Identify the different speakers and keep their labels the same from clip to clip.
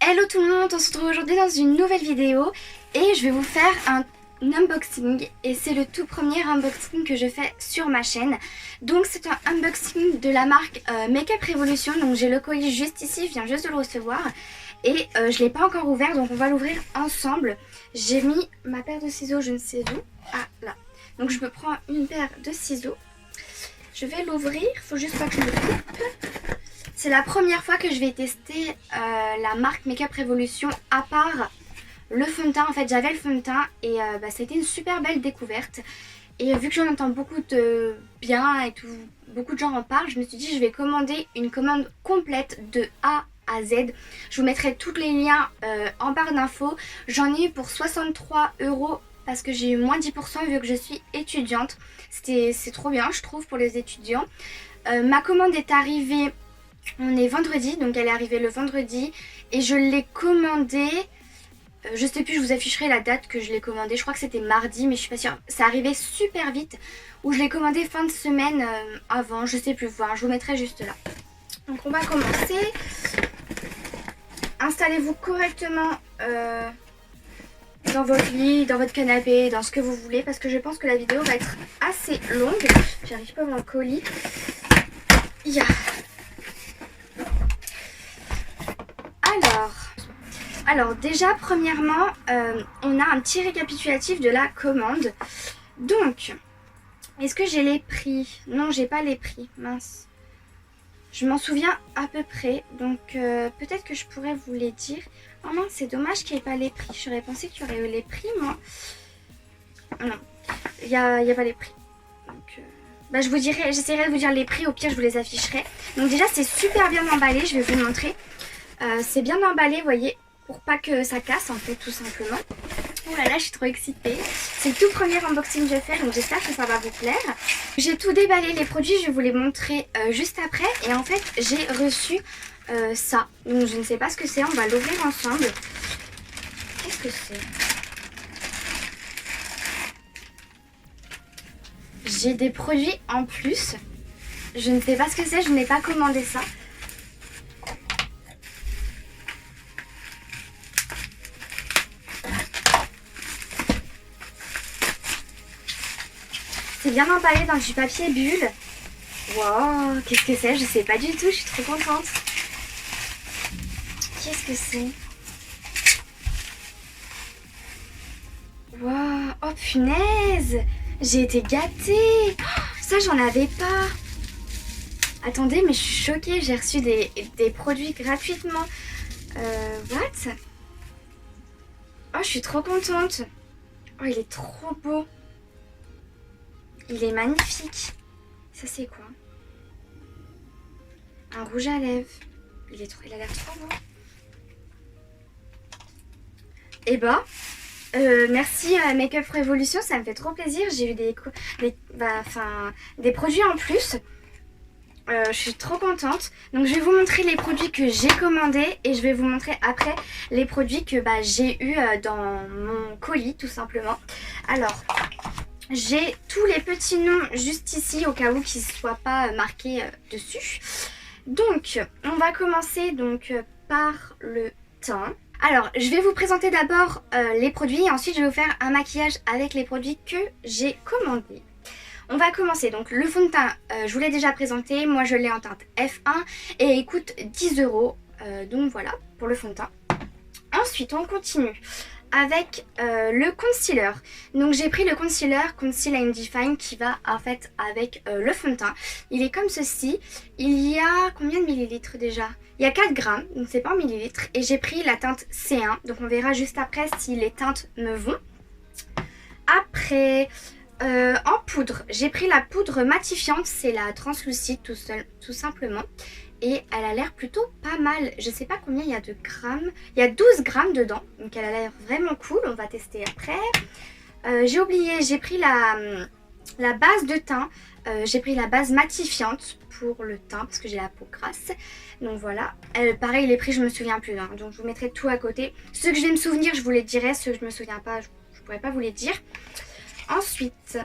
Speaker 1: Hello tout le monde, on se retrouve aujourd'hui dans une nouvelle vidéo et je vais vous faire un unboxing et c'est le tout premier unboxing que je fais sur ma chaîne. Donc c'est un unboxing de la marque Makeup Revolution, donc j'ai le colis juste ici, je viens juste de le recevoir et je ne l'ai pas encore ouvert donc on va l'ouvrir ensemble. J'ai mis ma paire de ciseaux je ne sais où, ah là, donc je me prends une paire de ciseaux, je vais l'ouvrir, il faut juste pas que je me coupe. C'est la première fois que je vais tester la marque Makeup Revolution à part le fond de teint. En fait j'avais le fond de teint et c'était une super belle découverte. Et vu que j'en entends beaucoup de bien et tout, beaucoup de gens en parlent, je me suis dit je vais commander une commande complète de A à Z. Je vous mettrai tous les liens en barre d'infos. J'en ai eu pour 63 € parce que j'ai eu moins 10% vu que je suis étudiante. C'est trop bien je trouve pour les étudiants. Ma commande est arrivée... On est vendredi, donc elle est arrivée le vendredi et je l'ai commandée, je sais plus, je vous afficherai la date que je l'ai commandée, je crois que c'était mardi mais je suis pas sûre, ça arrivait super vite ou je l'ai commandée fin de semaine avant, je sais plus, enfin, je vous mettrai juste là. Donc on va commencer, installez-vous correctement dans votre lit, dans votre canapé, dans ce que vous voulez parce que je pense que la vidéo va être assez longue, j'arrive pas à voir le colis, Alors déjà premièrement on a un petit récapitulatif de la commande. Donc est-ce que j'ai les prix? Non, j'ai pas les prix, mince. Je m'en souviens à peu près, donc peut-être que je pourrais vous les dire. Oh mince, c'est dommage qu'il n'y ait pas les prix, j'aurais pensé qu'il y aurait eu les prix moi. Non, il n'y a pas les prix. Donc je vous dirai, j'essaierai de vous dire les prix, au pire je vous les afficherai. Donc déjà c'est super bien emballé, je vais vous montrer. C'est bien emballé, vous voyez, pour pas que ça casse en fait tout simplement. Oh là là, je suis trop excitée. C'est le tout premier unboxing que je fais donc j'espère que ça va vous plaire. J'ai tout déballé les produits, je vais vous les montrer juste après. Et en fait j'ai reçu ça. Donc je ne sais pas ce que c'est, on va l'ouvrir ensemble. Qu'est-ce que c'est? J'ai des produits en plus. Je ne sais pas ce que c'est, je n'ai pas commandé ça. C'est bien emballé dans du papier bulle. Wow, qu'est-ce que c'est? Je sais pas du tout, je suis trop contente. Qu'est-ce que c'est? Wow, oh punaise! J'ai été gâtée! Oh, ça j'en avais pas! Attendez, mais je suis choquée, j'ai reçu des produits gratuitement. What? Oh, je suis trop contente! Oh, il est trop beau! Il est magnifique. Ça c'est quoi? Un rouge à lèvres. Il a l'air trop beau. Et merci à Makeup Revolution, ça me fait trop plaisir. J'ai eu des produits en plus. Je suis trop contente. Donc je vais vous montrer les produits que j'ai commandés et je vais vous montrer après les produits que j'ai eu dans mon colis tout simplement. Alors... j'ai tous les petits noms juste ici au cas où qu'ils ne soient pas marqués dessus. Donc on va commencer par le teint. Alors je vais vous présenter d'abord les produits et ensuite je vais vous faire un maquillage avec les produits que j'ai commandés. On va commencer, donc le fond de teint, je vous l'ai déjà présenté, moi je l'ai en teinte F1 et il coûte 10 €. Donc voilà pour le fond de teint. Ensuite on continue avec le concealer. Donc j'ai pris le Conceal and Define qui va en fait avec le fond de teint. Il est comme ceci. Il y a combien de millilitres déjà? Il y a 4 grammes, donc c'est pas en millilitres. Et j'ai pris la teinte C1, donc on verra juste après si les teintes me vont. Après, en poudre, j'ai pris la poudre matifiante, c'est la translucide tout simplement. Et elle a l'air plutôt pas mal. Je sais pas combien il y a de grammes. Il y a 12 grammes dedans. Donc elle a l'air vraiment cool. On va tester après. J'ai oublié, j'ai pris la base de teint. J'ai pris la base matifiante pour le teint parce que j'ai la peau grasse. Donc voilà. Pareil, les prix, je me souviens plus. Hein. Donc je vous mettrai tout à côté. Ceux que je vais me souvenir, je vous les dirai. Ceux que je me souviens pas, je pourrais pas vous les dire. Ensuite,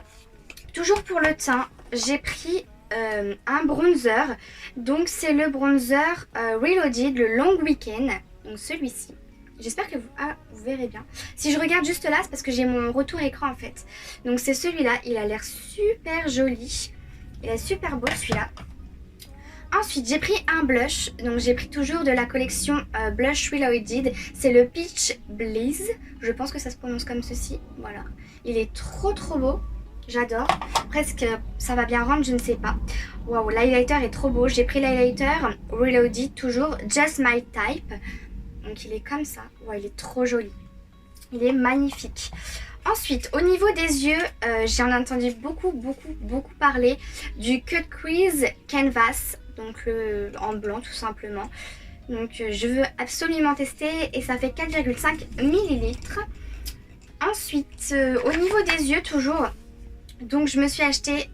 Speaker 1: toujours pour le teint, j'ai pris... un bronzer, donc c'est le bronzer Reloaded, le Long Weekend. Donc celui-ci. J'espère que vous verrez bien. Si je regarde juste là, c'est parce que j'ai mon retour écran en fait. Donc c'est celui-là, il a l'air super joli. Il est super beau celui-là. Ensuite, j'ai pris un blush. Donc j'ai pris toujours de la collection Blush Reloaded. C'est le Peach Blaze. Je pense que ça se prononce comme ceci. Voilà. Il est trop beau. J'adore. Presque ça va bien rendre, je ne sais pas. Waouh, l'highlighter est trop beau. J'ai pris l'highlighter Reloaded toujours. Just My Type. Donc il est comme ça. Ouais, il est trop joli. Il est magnifique. Ensuite, au niveau des yeux, j'en ai entendu beaucoup parler du Cut Crease Canvas. Donc en blanc tout simplement. Donc je veux absolument tester et ça fait 4,5 ml. Ensuite, au niveau des yeux toujours, donc je me suis acheté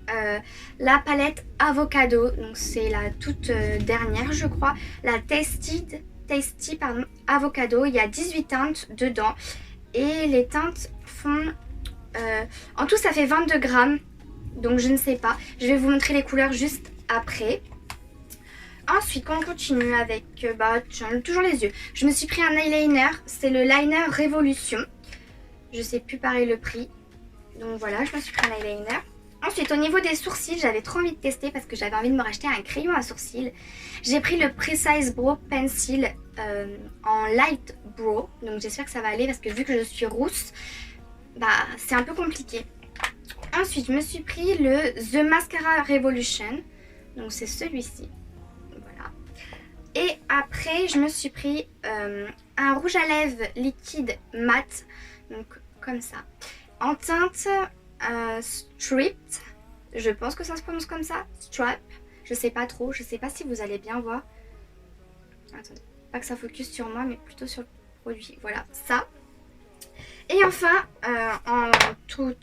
Speaker 1: la palette Avocado. Donc c'est la toute dernière je crois. La Tasty Avocado. Il y a 18 teintes dedans. Et les teintes font... en tout ça fait 22 grammes. Donc je ne sais pas. Je vais vous montrer les couleurs juste après. Ensuite, on continue avec toujours les yeux. Je me suis pris un eyeliner. C'est le Liner Révolution. Je sais plus pareil le prix. Donc voilà, je me suis pris un eyeliner. Ensuite, au niveau des sourcils, j'avais trop envie de tester parce que j'avais envie de me racheter un crayon à sourcils. J'ai pris le Precise Brow Pencil en Light Brow. Donc j'espère que ça va aller parce que vu que je suis rousse, c'est un peu compliqué. Ensuite, je me suis pris le The Mascara Revolution. Donc c'est celui-ci. Voilà. Et après, je me suis pris un rouge à lèvres liquide mat. Donc comme ça. En teinte Stripped. Je pense que ça se prononce comme ça. Stripe. Je sais pas trop. Je sais pas si vous allez bien voir. Attendez. Pas que ça focus sur moi, mais plutôt sur le produit. Voilà, ça. Et enfin, en tout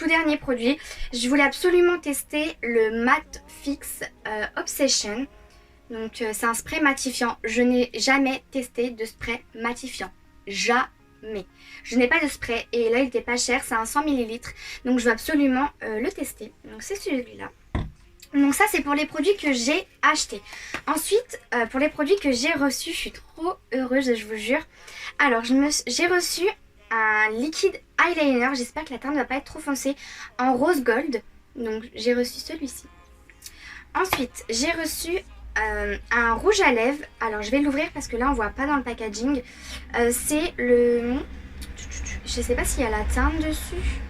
Speaker 1: dernier produit, je voulais absolument tester le Matte Fix Obsession. Donc c'est un spray matifiant. Je n'ai jamais testé de spray matifiant. Jamais. Je n'ai pas de spray et là il était pas cher, c'est un 100 ml. Donc je veux absolument le tester. Donc c'est celui-là. Donc ça c'est pour les produits que j'ai achetés. Ensuite pour les produits que j'ai reçus, je suis trop heureuse, je vous jure. Alors j'ai reçu un liquide eyeliner, j'espère que la teinte ne va pas être trop foncée, en rose gold. Donc j'ai reçu celui-ci. Ensuite j'ai reçu un rouge à lèvres. Alors je vais l'ouvrir parce que là on voit pas dans le packaging. C'est le... Je sais pas s'il y a la teinte dessus.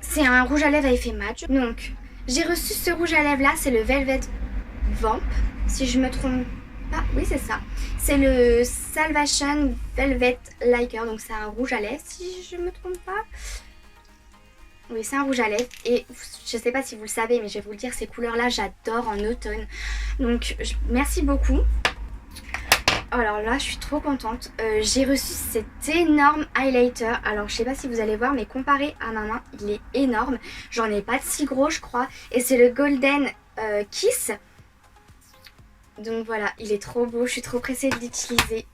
Speaker 1: C'est un rouge à lèvres à effet mat. Donc j'ai reçu ce rouge à lèvres là, c'est le Velvet Vamp. Si je me trompe pas, oui c'est ça. C'est le Salvation Velvet Liker. Donc c'est un rouge à lèvres si je me trompe pas. Oui, c'est un rouge à lèvres et je sais pas si vous le savez, mais je vais vous le dire, ces couleurs-là, j'adore en automne. Donc, merci beaucoup. Alors là, je suis trop contente. J'ai reçu cet énorme highlighter. Alors, je sais pas si vous allez voir, mais comparé à ma main, il est énorme. J'en ai pas de si gros, je crois. Et c'est le Golden Kiss. Donc voilà, il est trop beau. Je suis trop pressée de l'utiliser.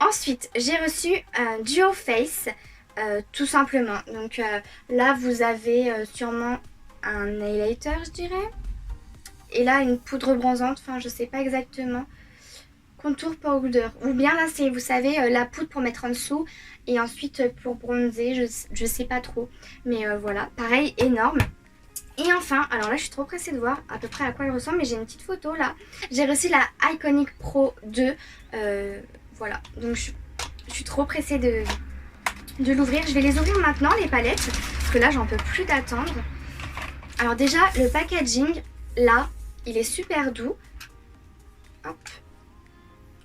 Speaker 1: Ensuite, j'ai reçu un Duo Face. Tout simplement. Donc là vous avez sûrement un highlighter je dirais. Et là une poudre bronzante, enfin je sais pas exactement. Contour powder. Ou bien là c'est vous savez la poudre pour mettre en dessous. Et ensuite pour bronzer, je sais pas trop. Mais voilà, pareil énorme. Et enfin, alors là je suis trop pressée de voir à peu près à quoi il ressemble. Mais j'ai une petite photo là. J'ai reçu la Iconic Pro 2. Voilà, donc je suis trop pressée de l'ouvrir. Je vais les ouvrir maintenant les palettes parce que là j'en peux plus d'attendre. Alors déjà le packaging là il est super doux. Hop.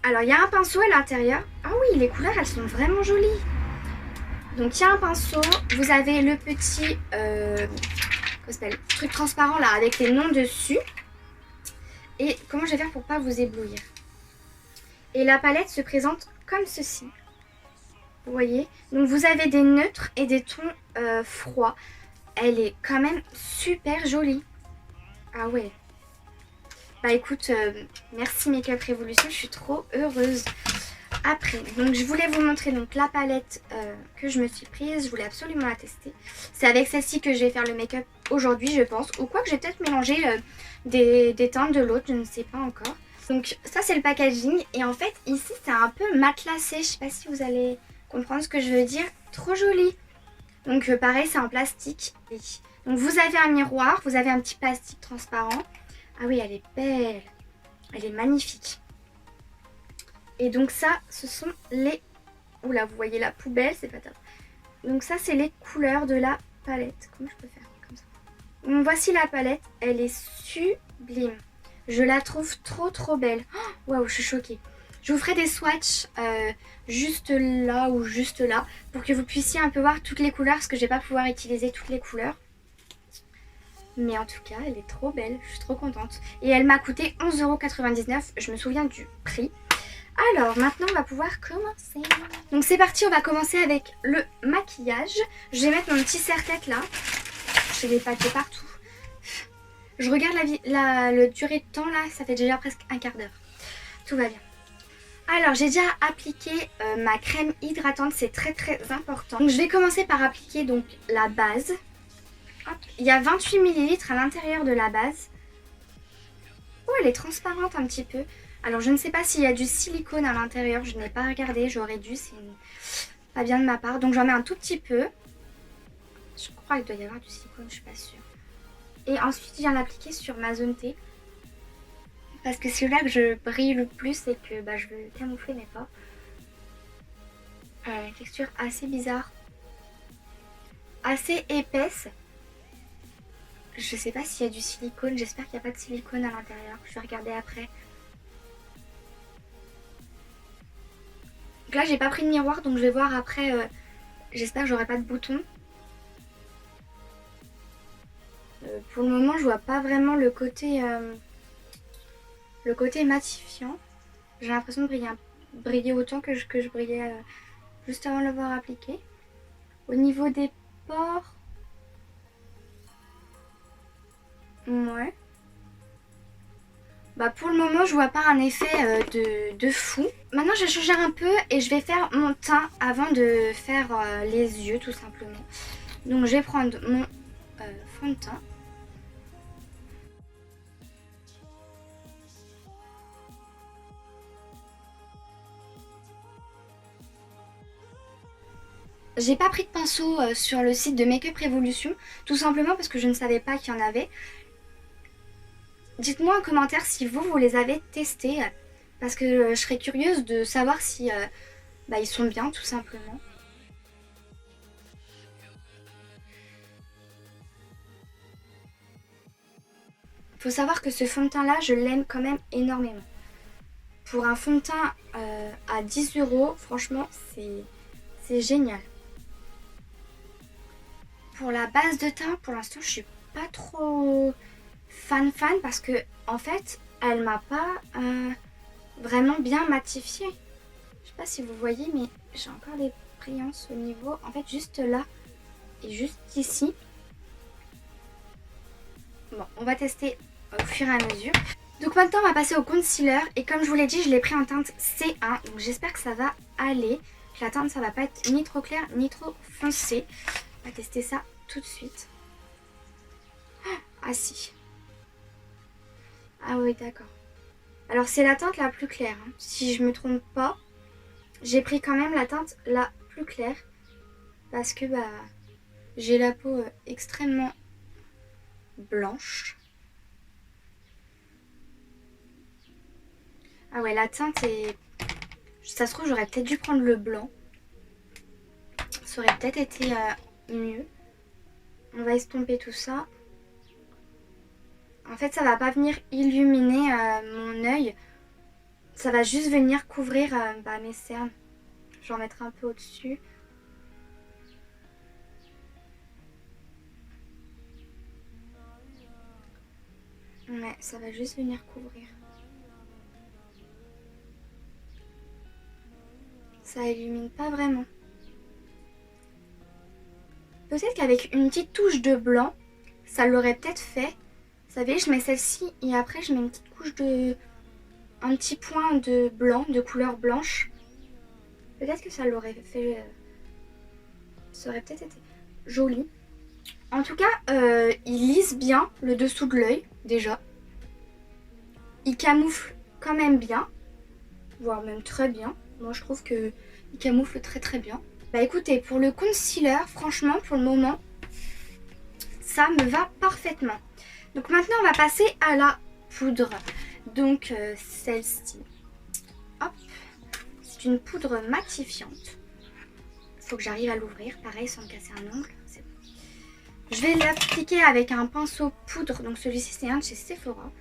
Speaker 1: Alors il y a un pinceau à l'intérieur. Ah oui, les couleurs elles sont vraiment jolies. Donc il y a un pinceau, vous avez le petit comment ça s'appelle, truc transparent là avec les noms dessus. Et comment je vais faire pour pas vous éblouir. Et la palette se présente comme ceci. Vous voyez, donc vous avez des neutres et des tons froids. Elle est quand même super jolie. Ah ouais. Bah écoute, merci Makeup Revolution, je suis trop heureuse. Après, donc je voulais vous montrer donc la palette que je me suis prise. Je voulais absolument la tester. C'est avec celle-ci que je vais faire le make-up aujourd'hui je pense. Ou quoi que j'ai peut-être mélangé des teintes de l'autre, je ne sais pas encore. Donc ça c'est le packaging et en fait ici c'est un peu matelassé, je sais pas si vous allez comprendre ce que je veux dire, trop joli. Donc pareil c'est en plastique. Donc vous avez un miroir, vous avez un petit plastique transparent. Ah oui elle est belle, elle est magnifique. Et donc ça ce sont les... Oula vous voyez la poubelle, c'est pas top. Donc ça c'est les couleurs de la palette. Comment je peux faire comme ça? Donc voici la palette, elle est sublime. Je la trouve trop belle. Waouh, je suis choquée. Je vous ferai des swatchs juste là ou juste là pour que vous puissiez un peu voir toutes les couleurs parce que je vais pas pouvoir utiliser toutes les couleurs. Mais en tout cas, elle est trop belle. Je suis trop contente. Et elle m'a coûté 11,99 €. Je me souviens du prix. Alors, maintenant, on va pouvoir commencer. Donc, c'est parti. On va commencer avec le maquillage. Je vais mettre mon petit serre-tête là. J'ai des paquets partout. Je regarde le durée de temps là, ça fait déjà presque un quart d'heure. Tout va bien. Alors j'ai déjà appliqué ma crème hydratante, c'est très important. Donc je vais commencer par appliquer donc la base. Hop. Il y a 28 ml à l'intérieur de la base. Oh elle est transparente un petit peu. Alors je ne sais pas s'il y a du silicone à l'intérieur, je n'ai pas regardé, j'aurais dû, c'est pas bien de ma part. Donc j'en mets un tout petit peu. Je crois qu'il doit y avoir du silicone, je suis pas sûre. Et ensuite, je viens l'appliquer sur ma zone T. Parce que c'est là que je brille le plus et que je veux camoufler mes pores. Une texture assez bizarre. Assez épaisse. Je sais pas s'il y a du silicone. J'espère qu'il n'y a pas de silicone à l'intérieur. Je vais regarder après. Donc là, j'ai pas pris de miroir. Donc je vais voir après. J'espère que j'aurai pas de boutons. Pour le moment, je vois pas vraiment le côté matifiant. J'ai l'impression de briller autant que je brillais juste avant de l'avoir appliqué. Au niveau des pores, ouais. Pour le moment, je vois pas un effet de fou. Maintenant, je vais changer un peu et je vais faire mon teint avant de faire les yeux, tout simplement. Donc, je vais prendre mon fond de teint. J'ai pas pris de pinceau sur le site de Make Up Revolution, tout simplement parce que je ne savais pas qu'il y en avait. Dites-moi en commentaire si vous les avez testés, parce que je serais curieuse de savoir si ils sont bien, tout simplement. Faut savoir que ce fond de teint là, je l'aime quand même énormément. Pour un fond de teint à 10 €, franchement, c'est génial. Pour la base de teint, pour l'instant, je suis pas trop fan parce que en fait, elle m'a pas vraiment bien matifié. Je sais pas si vous voyez, mais j'ai encore des brillances au niveau, en fait, juste là et juste ici. Bon, on va tester au fur et à mesure. Donc maintenant on va passer au concealer et comme je vous l'ai dit je l'ai pris en teinte C1 donc j'espère que ça va aller. Que la teinte ça va pas être ni trop clair ni trop foncé. On va tester ça tout de suite. Ah si. Ah oui d'accord. Alors c'est la teinte la plus claire hein. Si je me trompe pas. J'ai pris quand même la teinte la plus claire. Parce que j'ai la peau extrêmement blanche. Ah ouais, la teinte est... Ça se trouve, j'aurais peut-être dû prendre le blanc. Ça aurait peut-être été mieux. On va estomper tout ça. En fait, ça va pas venir illuminer mon œil. Ça va juste venir couvrir mes cernes. Je vais en mettre un peu au-dessus. Ouais, ça va juste venir couvrir. Ça illumine pas vraiment. Peut-être qu'avec une petite touche de blanc, ça l'aurait peut-être fait. Vous savez, je mets celle-ci et après je mets une petite couche de... un petit point de blanc, de couleur blanche. Peut-être que ça l'aurait fait... ça aurait peut-être été joli. En tout cas, il lisse bien le dessous de l'œil, déjà. Il camoufle quand même bien, voire même très bien. Moi je trouve qu'il camoufle très bien. Bah écoutez, pour le concealer, franchement pour le moment, ça me va parfaitement. Donc maintenant on va passer à la poudre. Donc celle-ci, hop, c'est une poudre matifiante. Il faut que j'arrive à l'ouvrir, pareil sans me casser un ongle. C'est bon. Je vais l'appliquer avec un pinceau poudre, donc celui-ci c'est un de chez Sephora.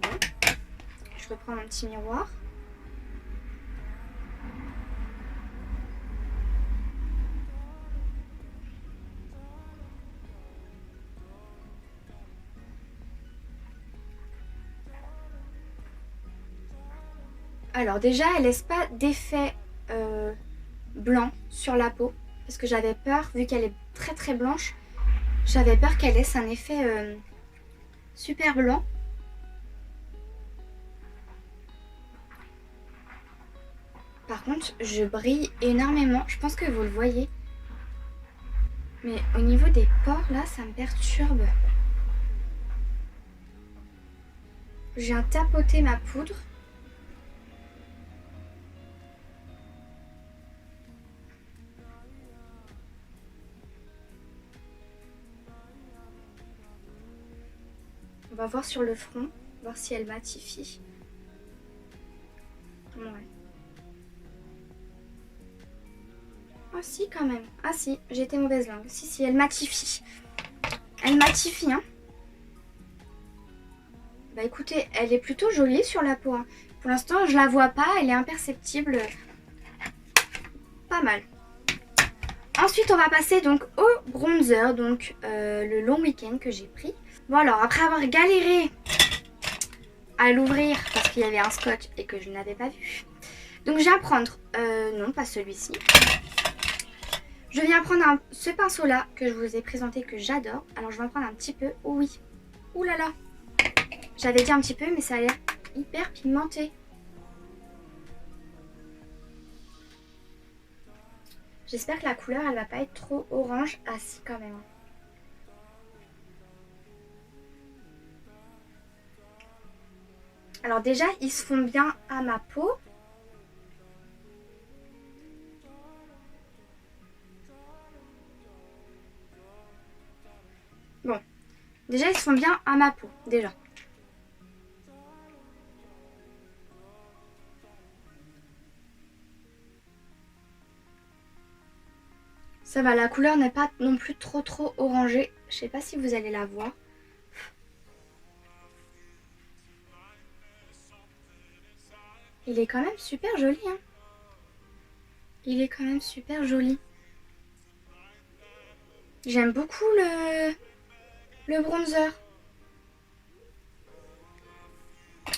Speaker 1: Bon. Je reprends mon petit miroir. Alors déjà, elle laisse pas d'effet blanc sur la peau. Parce que j'avais peur, vu qu'elle est très blanche, j'avais peur qu'elle laisse un effet super blanc. Par contre, je brille énormément. Je pense que vous le voyez. Mais au niveau des pores, là, ça me perturbe. Je viens tapoter ma poudre. On va voir sur le front, voir si elle matifie. Ouais. Ah si quand même. Ah si, j'ai été mauvaise langue. Si, elle matifie. Elle matifie, hein. Bah écoutez, elle est plutôt jolie sur la peau. Hein. Pour l'instant, je la vois pas, elle est imperceptible. Pas mal. Ensuite, on va passer donc au bronzer, donc le long week-end que j'ai pris. Bon alors, après avoir galéré à l'ouvrir parce qu'il y avait un scotch et que je n'avais pas vu. Donc je viens prendre, non pas celui-ci. Je viens prendre ce pinceau là que je vous ai présenté que j'adore. Alors je vais en prendre un petit peu, oh oui. Ouh là là. J'avais dit un petit peu mais ça a l'air hyper pigmenté. J'espère que la couleur elle va pas être trop orange. Ah si quand même. Alors déjà, ils se font bien à ma peau. Bon, déjà ils se font bien à ma peau, déjà. Ça va, la couleur n'est pas non plus trop orangée. Je sais pas si vous allez la voir. Il est quand même super joli, hein. Il est quand même super joli. J'aime beaucoup le bronzer.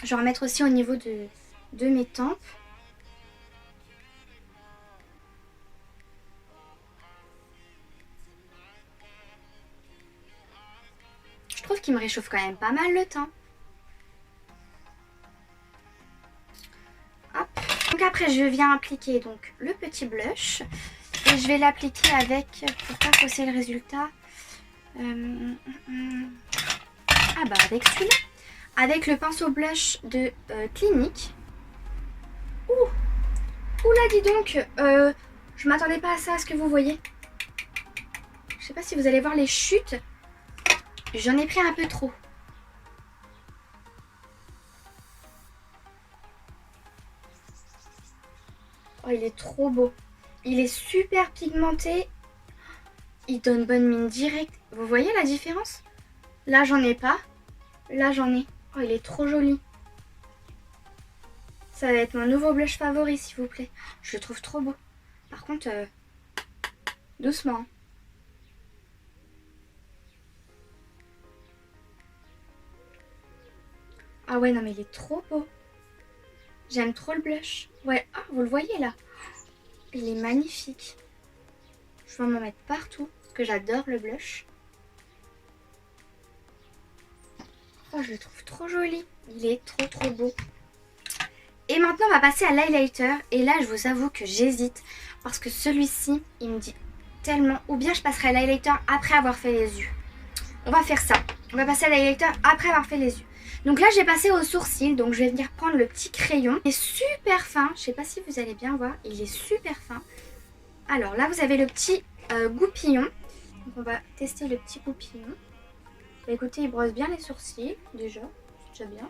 Speaker 1: Je vais en mettre aussi au niveau de mes tempes. Je trouve qu'il me réchauffe quand même pas mal le teint. Hop. Donc après je viens appliquer donc le petit blush. Et je vais l'appliquer avec, pour pas fausser le résultat, ah bah avec celui-là. Avec le pinceau blush de Clinique. Ouh là dis donc, je m'attendais pas à ça, à ce que vous voyez. Je sais pas si vous allez voir les chutes. J'en ai pris un peu trop. Oh, il est trop beau. Il est super pigmenté. Il donne bonne mine direct. Vous voyez la différence? Là, j'en ai pas. Là, j'en ai. Oh, il est trop joli. Ça va être mon nouveau blush favori, s'il vous plaît. Je le trouve trop beau. Par contre, doucement. Ah ouais, non, mais il est trop beau. J'aime trop le blush. Ouais, ah, vous le voyez là. Il est magnifique. Je vais m'en mettre partout, parce que j'adore le blush. Oh, je le trouve trop joli. Il est trop beau. Et maintenant, on va passer à l'highlighter. Et là, je vous avoue que j'hésite. Parce que celui-ci, il me dit tellement... Ou bien je passerai à l'highlighter après avoir fait les yeux. on va faire ça. On va passer à l'highlighter après avoir fait les yeux. Donc là j'ai passé au sourcil, donc je vais venir prendre le petit crayon. Il est super fin, je sais pas si vous allez bien voir, il est super fin. Alors là vous avez le petit goupillon. Donc on va tester le petit goupillon. Bah, écoutez, il brosse bien les sourcils déjà, c'est déjà bien.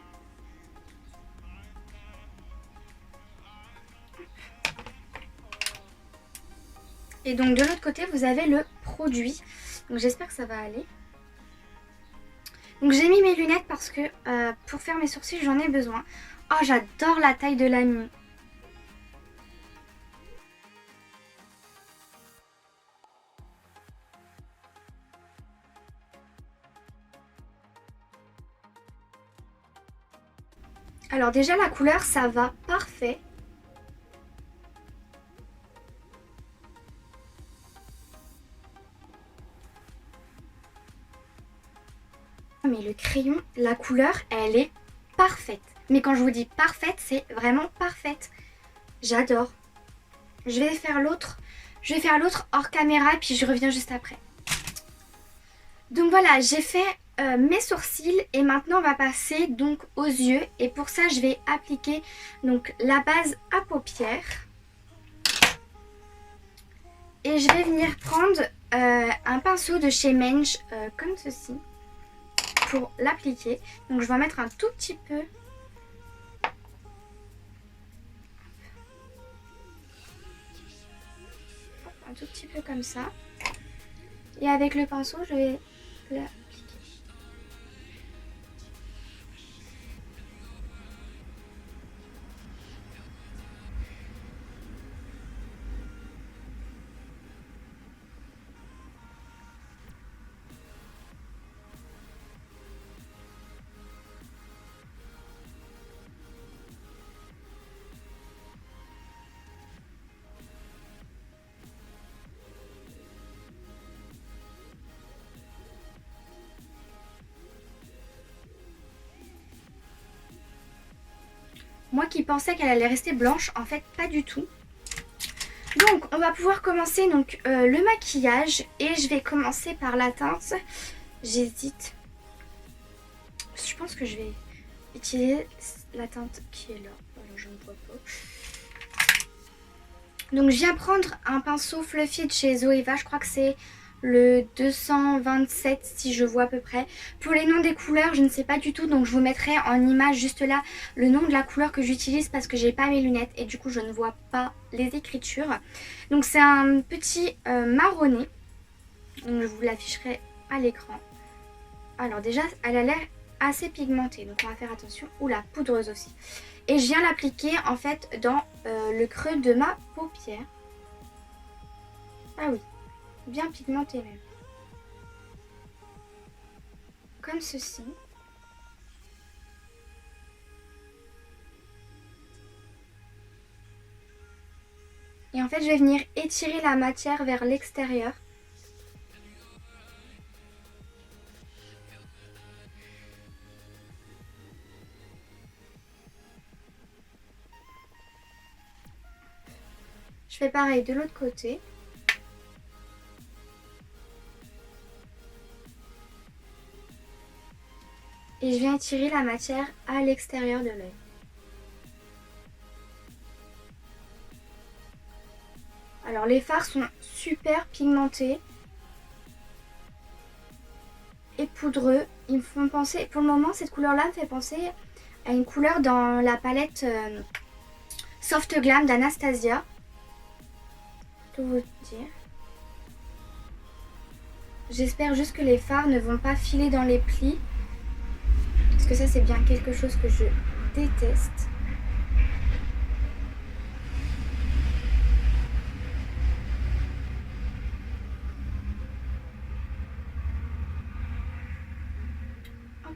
Speaker 1: Et donc de l'autre côté vous avez le produit. Donc j'espère que ça va aller. Donc j'ai mis mes lunettes parce que pour faire mes sourcils j'en ai besoin. Oh j'adore la taille de l'ami. Alors déjà la couleur ça va parfait. Mais le crayon, la couleur elle est parfaite. Mais quand je vous dis parfaite, c'est vraiment parfaite. J'adore. Je vais faire l'autre. Je vais faire l'autre hors caméra et puis je reviens juste après. Donc voilà, j'ai fait mes sourcils et maintenant on va passer donc aux yeux. Et pour ça, je vais appliquer donc la base à paupières. Et je vais venir prendre un pinceau de chez Mange comme ceci pour l'appliquer. Donc je vais en mettre un tout petit peu. Un tout petit peu comme ça. Et avec le pinceau, je vais l'appliquer. Moi qui pensais qu'elle allait rester blanche, en fait pas du tout. Donc on va pouvoir commencer donc, le maquillage et je vais commencer par la teinte. J'hésite. Je pense que je vais utiliser la teinte qui est là. Alors je ne vois pas. Donc je viens prendre un pinceau fluffy de chez Zoeva. Je crois que c'est le 227 si je vois à peu près. Pour les noms des couleurs, je ne sais pas du tout. Donc je vous mettrai en image juste là le nom de la couleur que j'utilise parce que j'ai pas mes lunettes. Et du coup je ne vois pas les écritures. Donc c'est un petit marronné. Donc je vous l'afficherai à l'écran. Alors déjà elle a l'air assez pigmentée. Donc on va faire attention. Oula, poudreuse aussi. Et je viens l'appliquer en fait dans le creux de ma paupière. Ah oui, bien pigmenté même. Comme ceci. Et en fait je vais venir étirer la matière vers l'extérieur. Je fais pareil de l'autre côté. Et je viens étirer la matière à l'extérieur de l'œil. Alors les fards sont super pigmentés et poudreux. Ils me font penser, pour le moment cette couleur là me fait penser à une couleur dans la palette Soft Glam d'Anastasia. Tout vous dire. J'espère juste que les fards ne vont pas filer dans les plis. Parce que ça c'est bien quelque chose que je déteste.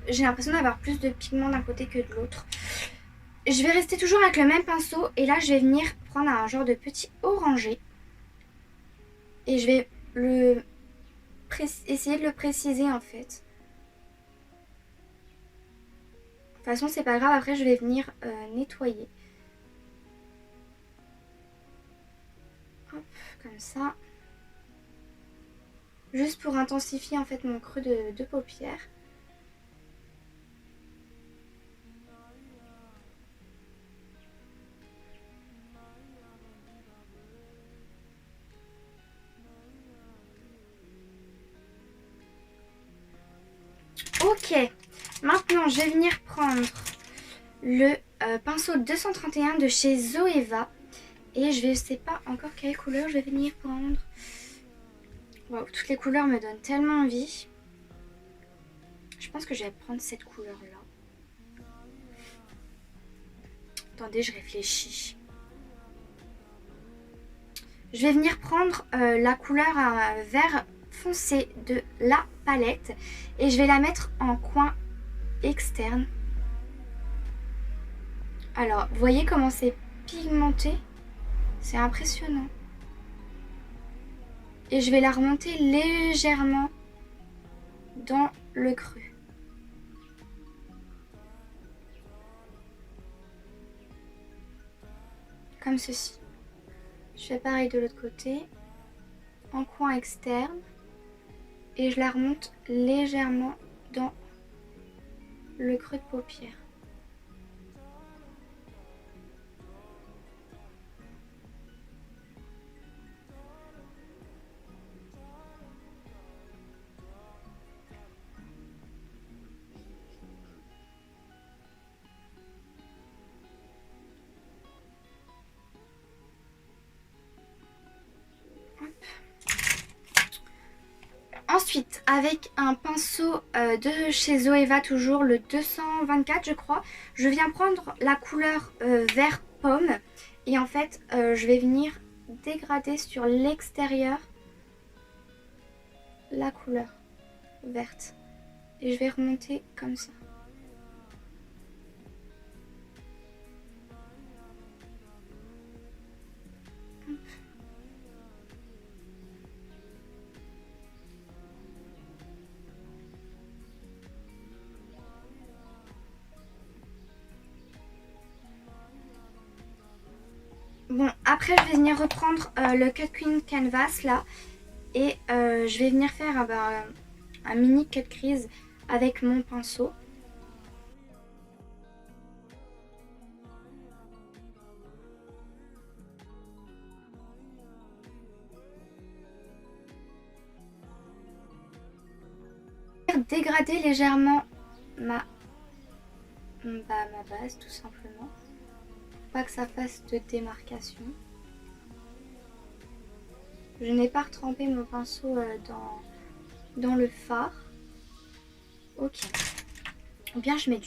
Speaker 1: J'ai l'impression d'avoir plus de pigments d'un côté que de l'autre. Je vais rester toujours avec le même pinceau. Et là je vais venir prendre un genre de petit orangé. Et je vais essayer de le préciser en fait. De toute façon c'est pas grave, après je vais venir nettoyer. Hop, comme ça. juste pour intensifier en fait mon creux de paupière. Ok, maintenant je vais venir prendre le pinceau 231 de chez Zoeva. Et je ne sais pas encore quelle couleur je vais venir prendre. Wow, toutes les couleurs me donnent tellement envie. Je pense que je vais prendre cette couleur-là. Attendez, je réfléchis. Je vais venir prendre la couleur vert foncé de la palette. Et je vais la mettre en coin externe. Alors, vous voyez comment c'est pigmenté? C'est impressionnant. Et je vais la remonter légèrement dans le creux. Comme ceci. Je fais pareil de l'autre côté. En coin externe. Et je la remonte légèrement dans le creux de paupière. Ensuite, avec un pinceau de chez Zoeva, toujours le 224 je crois, je viens prendre la couleur vert pomme. Et en fait, je vais venir dégrader sur l'extérieur la couleur verte. Et je vais remonter comme ça. Bon, après je vais venir reprendre le Cut Queen Canvas là. Et je vais venir faire un mini cut crease avec mon pinceau. Dégrader légèrement ma base tout simplement. Pas que ça fasse de démarcation. Je n'ai pas retrempé mon pinceau dans le fard. Ok. Ou bien je mets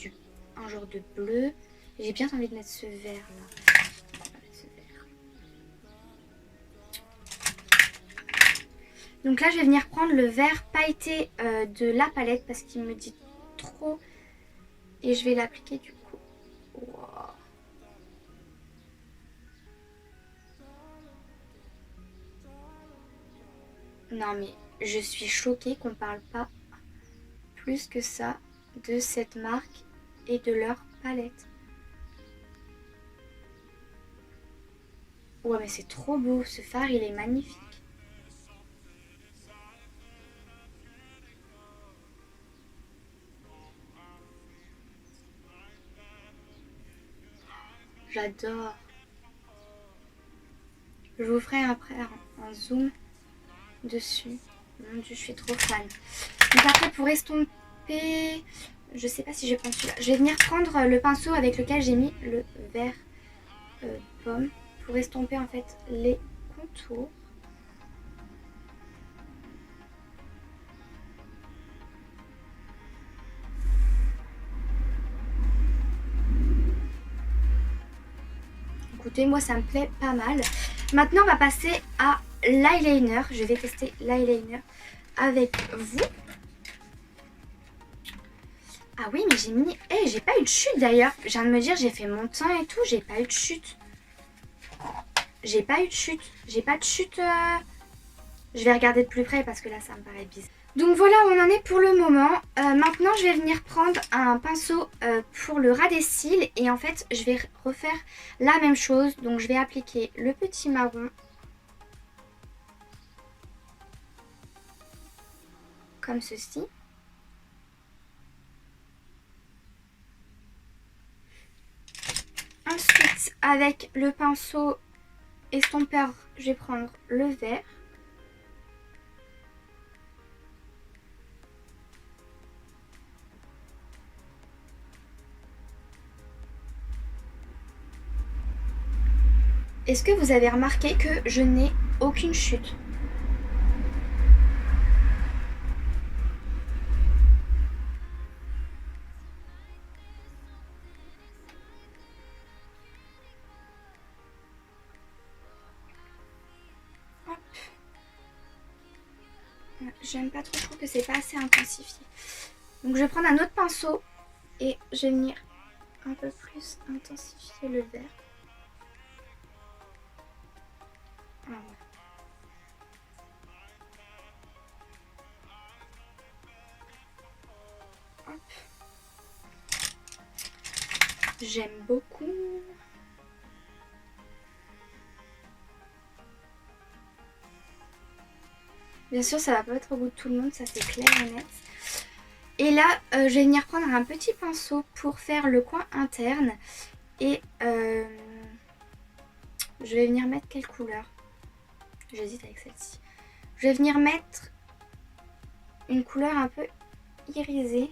Speaker 1: un genre de bleu. J'ai bien envie de mettre ce vert là. Donc là je vais venir prendre le vert pailleté de la palette parce qu'il me dit trop. Et je vais l'appliquer du coup. Wow. Non mais je suis choquée qu'on parle pas plus que ça de cette marque et de leur palette. Ouais mais c'est trop beau, ce fard il est magnifique. J'adore. Je vous ferai après un zoom dessus. Mon dieu, je suis trop fan. Donc après pour estomper, je sais pas si je prends celui-là. Je vais venir prendre le pinceau avec lequel j'ai mis le vert pomme pour estomper en fait les contours. Écoutez, moi ça me plaît pas mal. Maintenant on va passer à l'eyeliner. Je vais tester l'eyeliner avec vous. Ah oui mais j'ai mis... Eh, j'ai pas eu de chute d'ailleurs. Je viens de me dire j'ai fait mon teint et tout. J'ai pas eu de chute. J'ai pas eu de chute. J'ai pas de chute. Je vais regarder de plus près parce que là ça me paraît bizarre. Donc voilà où on en est pour le moment. Maintenant je vais venir prendre un pinceau pour le ras des cils. Et en fait je vais refaire la même chose. Donc je vais appliquer le petit marron. comme ceci. Ensuite, avec le pinceau estompeur, je vais prendre le vert. Est-ce que vous avez remarqué que je n'ai aucune chute? J'aime pas trop, je trouve que c'est pas assez intensifié. Donc je vais prendre un autre pinceau et je vais venir un peu plus intensifier le vert. Voilà. Hop. J'aime beaucoup. Bien sûr, ça va pas être au goût de tout le monde, ça c'est clair et net. Et là, je vais venir prendre un petit pinceau pour faire le coin interne. Et je vais venir mettre quelle couleur? J'hésite avec celle-ci. Je vais venir mettre une couleur un peu irisée.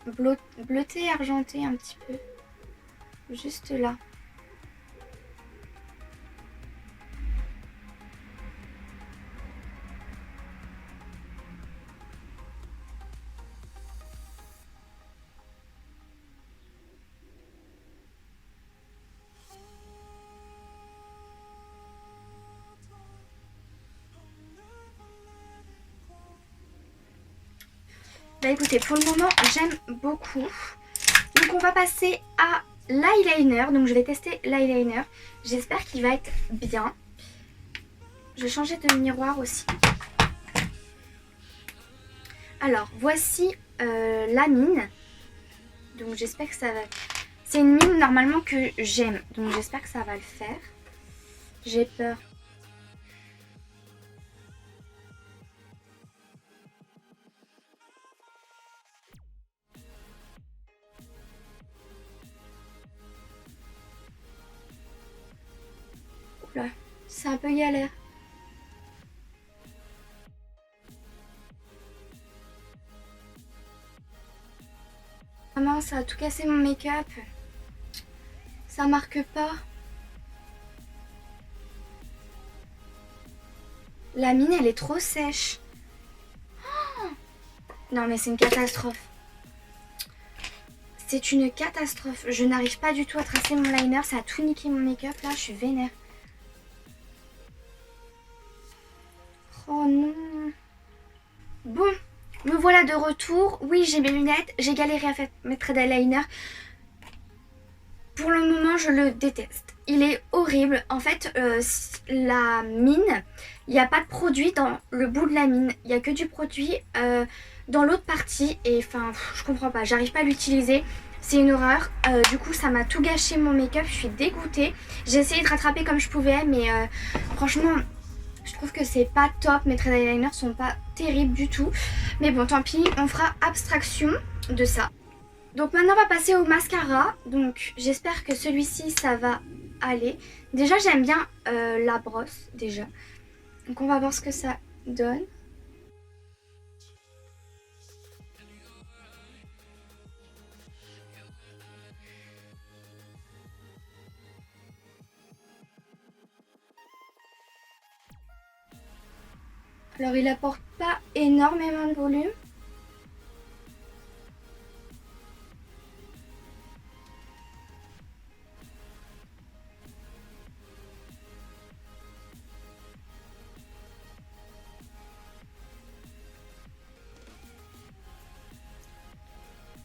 Speaker 1: Bleuté argenté un petit peu. Juste là. Bah écoutez, pour le moment, j'aime beaucoup. Donc on va passer à l'eyeliner. Donc je vais tester l'eyeliner. J'espère qu'il va être bien. Je vais changer de miroir aussi. Alors, voici la mine. Donc j'espère que ça va... C'est une mine normalement que j'aime. Donc j'espère que ça va le faire. J'ai peur. Oula, c'est un peu galère. Ah mince, ça a tout cassé mon make-up. Ça marque pas. La mine, elle est trop sèche. Oh, non mais c'est une catastrophe. C'est une catastrophe. Je n'arrive pas du tout à tracer mon liner. Ça a tout niqué mon make-up. Là, je suis vénère. Oh non. Bon, me voilà de retour. Oui, j'ai mes lunettes. J'ai galéré à mettre des liners. Pour le moment, je le déteste. Il est horrible. En fait, la mine, il n'y a pas de produit dans le bout de la mine. Il n'y a que du produit dans l'autre partie. Et enfin, je comprends pas. J'arrive pas à l'utiliser. C'est une horreur. Du coup, ça m'a tout gâché mon make-up. Je suis dégoûtée. J'ai essayé de rattraper comme je pouvais. Mais franchement, je trouve que c'est pas top. Mes traits d'eyeliner sont pas terribles du tout. Mais bon, tant pis. On fera abstraction de ça. Donc maintenant on va passer au mascara. Donc j'espère que celui-ci ça va aller. Déjà j'aime bien la brosse déjà. Donc on va voir ce que ça donne. Alors il apporte pas énormément de volume.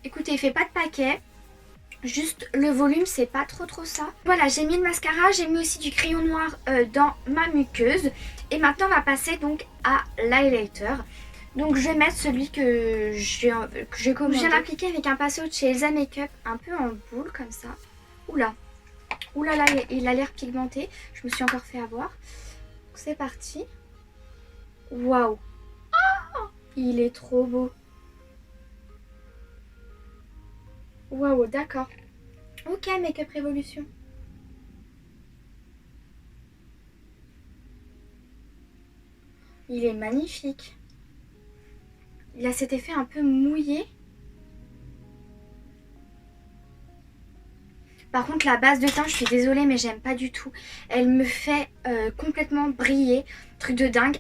Speaker 1: Écoutez, il fait pas de paquet. Juste le volume, c'est pas trop ça. Voilà, j'ai mis le mascara, j'ai mis aussi du crayon noir dans ma muqueuse. Et maintenant, on va passer donc à l'highlighter. Donc je vais mettre celui que j'ai commandé. Je viens l'appliquer avec un pinceau de chez Elsa Makeup, un peu en boule comme ça. Oula, oula là, il a l'air pigmenté. Je me suis encore fait avoir. c'est parti. Waouh. Oh, il est trop beau. Waouh, d'accord. Ok, Make-up Révolution. Il est magnifique. Il a cet effet un peu mouillé. Par contre, la base de teint, je suis désolée, mais j'aime pas du tout. Elle me fait complètement briller. Truc de dingue.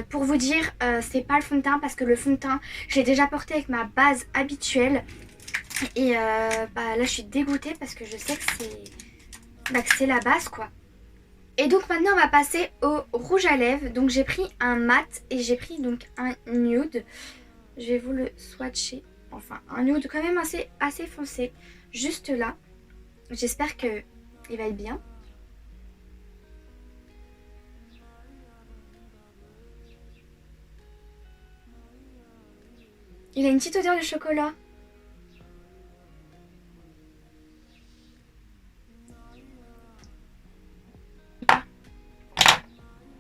Speaker 1: Pour vous dire, c'est pas le fond de teint parce que le fond de teint, je l'ai déjà porté avec ma base habituelle. Et là, je suis dégoûtée parce que je sais que c'est la base, quoi. Et donc maintenant, on va passer au rouge à lèvres. Donc j'ai pris un mat et j'ai pris donc un nude. Je vais vous le swatcher. Enfin, un nude quand même assez foncé. Juste là. J'espère qu'il va être bien. Il a une petite odeur de chocolat.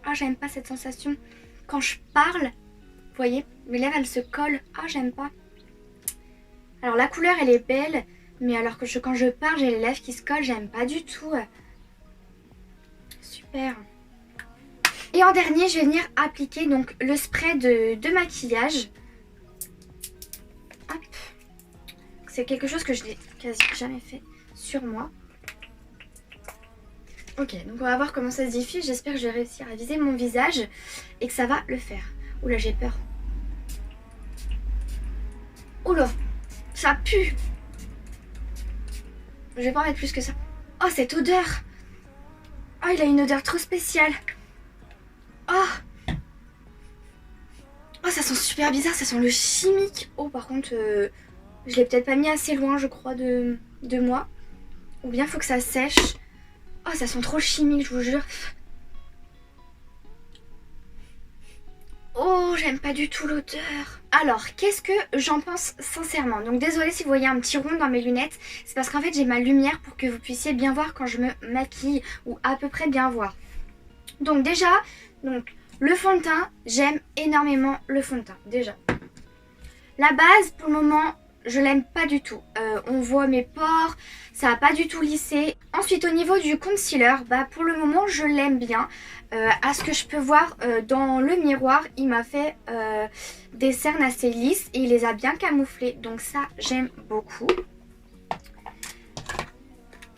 Speaker 1: Ah, j'aime pas cette sensation. Quand je parle, vous voyez, mes lèvres elles se collent. Ah, j'aime pas. Alors la couleur elle est belle, mais alors que quand je parle, j'ai les lèvres qui se collent, j'aime pas du tout. Super. Et en dernier, je vais venir appliquer donc le spray de maquillage. Hop. C'est quelque chose que je n'ai quasi jamais fait sur moi. Ok, donc on va voir comment ça se diffuse. J'espère que je vais réussir à viser mon visage et que ça va le faire. Oula, j'ai peur. Oula, ça pue. Je vais pas en mettre plus que ça. Oh, cette odeur. Oh, il a une odeur trop spéciale. Oh. Oh, ça sent super bizarre, ça sent le chimique. Oh, par contre, je l'ai peut-être pas mis assez loin, je crois, de moi. Ou bien, il faut que ça sèche. Oh, ça sent trop chimique, je vous jure. Oh, j'aime pas du tout l'odeur. Alors, qu'est-ce que j'en pense sincèrement? Donc, désolée si vous voyez un petit rond dans mes lunettes. C'est parce qu'en fait, j'ai ma lumière pour que vous puissiez bien voir quand je me maquille. Ou à peu près bien voir. Donc, déjà, le fond de teint, j'aime énormément le fond de teint, déjà. La base, pour le moment, je l'aime pas du tout. On voit mes pores, ça n'a pas du tout lissé. Ensuite, au niveau du concealer, pour le moment, je l'aime bien. À ce que je peux voir dans le miroir, il m'a fait des cernes assez lisses et il les a bien camouflées. Donc ça, j'aime beaucoup.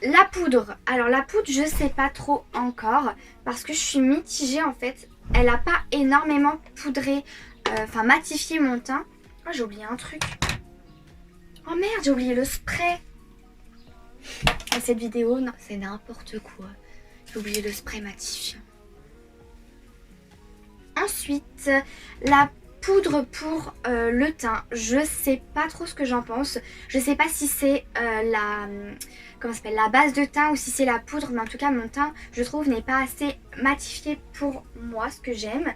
Speaker 1: La poudre. Alors la poudre, je sais pas trop encore parce que je suis mitigée en fait. Elle n'a pas énormément poudré, matifié mon teint. Oh, j'ai oublié un truc. Oh merde, j'ai oublié le spray. Et cette vidéo, non, c'est n'importe quoi. J'ai oublié le spray matifiant. Ensuite, la poudre pour le teint. Je sais pas trop ce que j'en pense. Je sais pas si c'est la base de teint ou si c'est la poudre. Mais en tout cas, mon teint, je trouve, n'est pas assez matifié pour moi, ce que j'aime.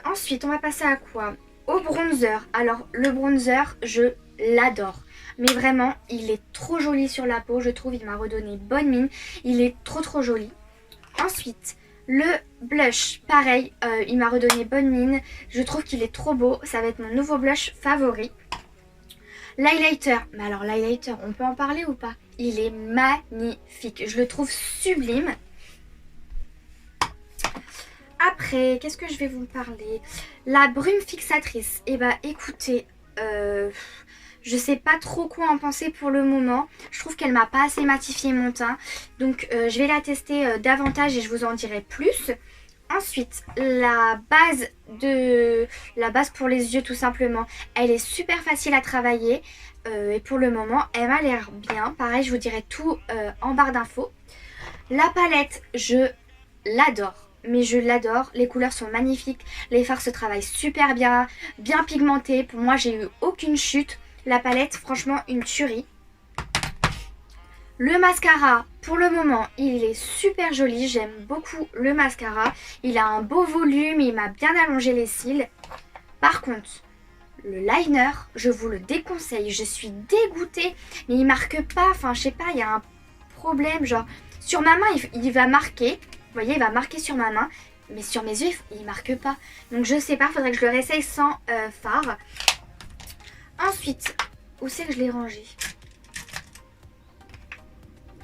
Speaker 1: Ensuite, on va passer à quoi? Au bronzer. Alors, le bronzer, je l'adore. Mais vraiment, il est trop joli sur la peau. Je trouve, il m'a redonné bonne mine. Il est trop joli. Ensuite, le blush, pareil, il m'a redonné bonne mine. Je trouve qu'il est trop beau. Ça va être mon nouveau blush favori. L'highlighter. Mais alors, l'highlighter, on peut en parler ou pas? Il est magnifique. Je le trouve sublime. Après, qu'est-ce que je vais vous parler? La brume fixatrice. Eh bah, écoutez, je sais pas trop quoi en penser pour le moment. Je trouve qu'elle m'a pas assez matifié mon teint. Donc, je vais la tester davantage et je vous en dirai plus. Ensuite, la base pour les yeux, tout simplement. Elle est super facile à travailler. Et pour le moment, elle m'a l'air bien. Pareil, je vous dirai tout en barre d'infos. La palette, je l'adore. Mais je l'adore, les couleurs sont magnifiques, les fards se travaillent super bien, bien pigmentés. Pour moi, j'ai eu aucune chute. La palette, franchement, une tuerie. Le mascara, pour le moment, il est super joli. J'aime beaucoup le mascara. Il a un beau volume, il m'a bien allongé les cils. Par contre, le liner, je vous le déconseille. Je suis dégoûtée, mais il marque pas. Enfin, je sais pas, il y a un problème. Genre, sur ma main, il va marquer. voyez, il va marquer sur ma main. Mais sur mes yeux, il marque pas. Donc je sais pas, faudrait que je le réessaye sans fard. Ensuite, où c'est que je l'ai rangé?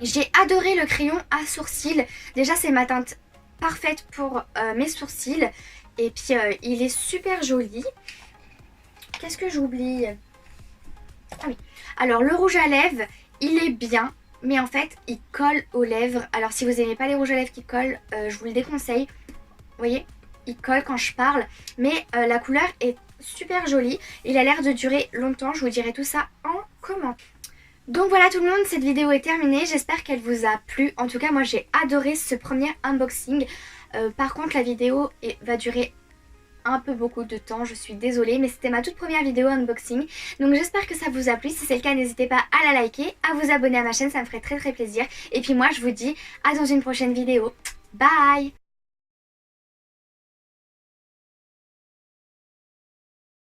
Speaker 1: J'ai adoré le crayon à sourcils. Déjà, c'est ma teinte parfaite pour mes sourcils. Et puis, il est super joli. Qu'est-ce que j'oublie? Ah oui. Alors, le rouge à lèvres, il est bien. Mais en fait, il colle aux lèvres. Alors, si vous n'aimez pas les rouges à lèvres qui collent, je vous le déconseille. Vous voyez, il colle quand je parle. Mais la couleur est super jolie. Il a l'air de durer longtemps. Je vous dirai tout ça en commentaire. Donc voilà tout le monde, cette vidéo est terminée, j'espère qu'elle vous a plu. En tout cas moi j'ai adoré ce premier unboxing. Par contre la vidéo va durer un peu beaucoup de temps, je suis désolée, mais c'était ma toute première vidéo unboxing. Donc j'espère que ça vous a plu, si c'est le cas n'hésitez pas à la liker, à vous abonner à ma chaîne, ça me ferait très plaisir. Et puis moi je vous dis à dans une prochaine vidéo, bye.